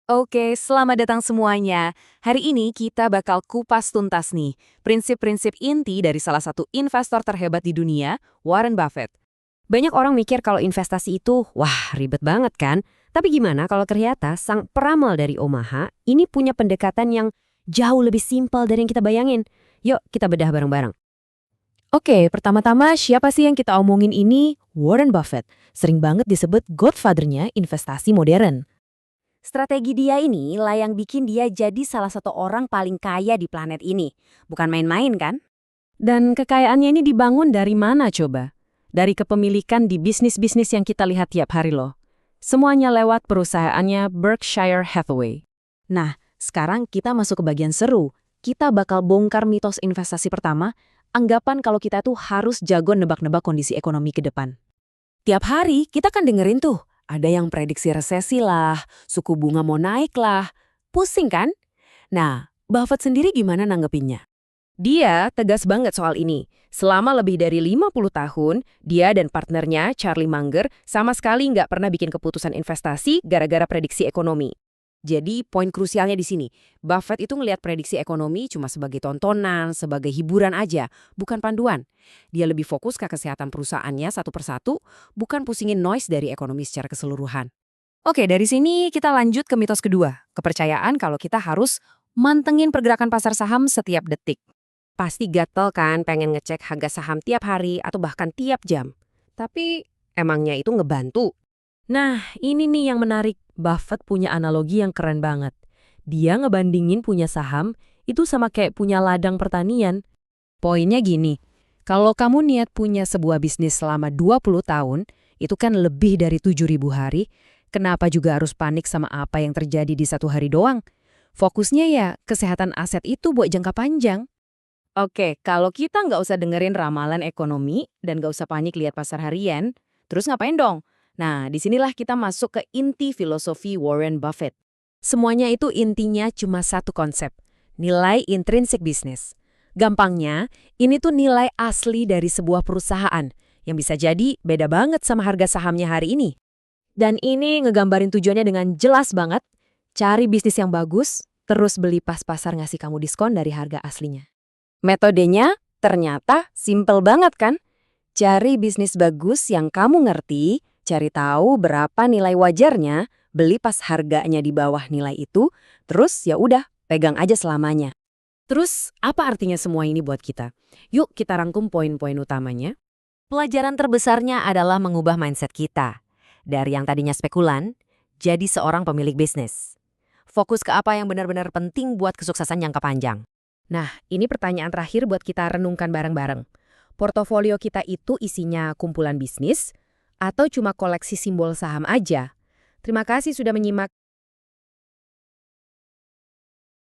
Oke, selamat datang semuanya. Hari ini kita bakal kupas tuntas nih, prinsip-prinsip inti dari salah satu investor terhebat di dunia, Warren Buffett. Banyak orang mikir kalau investasi itu, wah ribet banget kan? Tapi gimana kalau ternyata sang peramal dari Omaha ini punya pendekatan yang jauh lebih simpel dari yang kita bayangin? Yuk kita bedah bareng-bareng. Oke, pertama-tama siapa sih yang kita omongin ini? Warren Buffett. Sering banget disebut godfather-nya investasi modern. Strategi dia ini lah yang bikin dia jadi salah satu orang paling kaya di planet ini. Bukan main-main kan? Dan kekayaannya ini dibangun dari mana coba? Dari kepemilikan di bisnis-bisnis yang kita lihat tiap hari loh. Semuanya lewat perusahaannya Berkshire Hathaway. Nah, sekarang kita masuk ke bagian seru. Kita bakal bongkar mitos investasi pertama, anggapan kalau kita tuh harus jago nebak-nebak kondisi ekonomi ke depan. Tiap hari kita kan dengerin tuh, ada yang prediksi resesi lah, suku bunga mau naik lah. Pusing kan? Nah, Buffett sendiri gimana nanggepinnya? Dia tegas banget soal ini. Selama lebih dari 50 tahun, dia dan partnernya, Charlie Munger, sama sekali nggak pernah bikin keputusan investasi gara-gara prediksi ekonomi. Jadi, poin krusialnya di sini. Buffett itu ngelihat prediksi ekonomi cuma sebagai tontonan, sebagai hiburan aja, bukan panduan. Dia lebih fokus ke kesehatan perusahaannya satu persatu, bukan pusingin noise dari ekonomi secara keseluruhan. Oke, dari sini kita lanjut ke mitos kedua. Kepercayaan kalau kita harus mantengin pergerakan pasar saham setiap detik. Pasti gatel kan pengen ngecek harga saham tiap hari atau bahkan tiap jam. Tapi emangnya itu ngebantu? Nah, ini nih yang menarik. Buffett punya analogi yang keren banget. Dia ngebandingin punya saham itu sama kayak punya ladang pertanian. Poinnya gini, kalau kamu niat punya sebuah bisnis selama 20 tahun, itu kan lebih dari 7.000 hari, kenapa juga harus panik sama apa yang terjadi di satu hari doang? Fokusnya ya kesehatan aset itu buat jangka panjang. Oke, kalau kita nggak usah dengerin ramalan ekonomi dan nggak usah panik lihat pasar harian, terus ngapain dong? Nah, disinilah kita masuk ke inti filosofi Warren Buffett. Semuanya itu intinya cuma satu konsep, nilai intrinsik bisnis. Gampangnya, ini tuh nilai asli dari sebuah perusahaan yang bisa jadi beda banget sama harga sahamnya hari ini. Dan ini ngegambarin tujuannya dengan jelas banget, cari bisnis yang bagus, terus beli pas pasar ngasih kamu diskon dari harga aslinya. Metodenya ternyata simpel banget kan? Cari bisnis bagus yang kamu ngerti, cari tahu berapa nilai wajarnya, beli pas harganya di bawah nilai itu, terus ya udah, pegang aja selamanya. Terus apa artinya semua ini buat kita? Yuk kita rangkum poin-poin utamanya. Pelajaran terbesarnya adalah mengubah mindset kita. Dari yang tadinya spekulan, jadi seorang pemilik bisnis. Fokus ke apa yang benar-benar penting buat kesuksesan jangka panjang. Nah, ini pertanyaan terakhir buat kita renungkan bareng-bareng. Portofolio kita itu isinya kumpulan bisnis atau cuma koleksi simbol saham aja? Terima kasih sudah menyimak.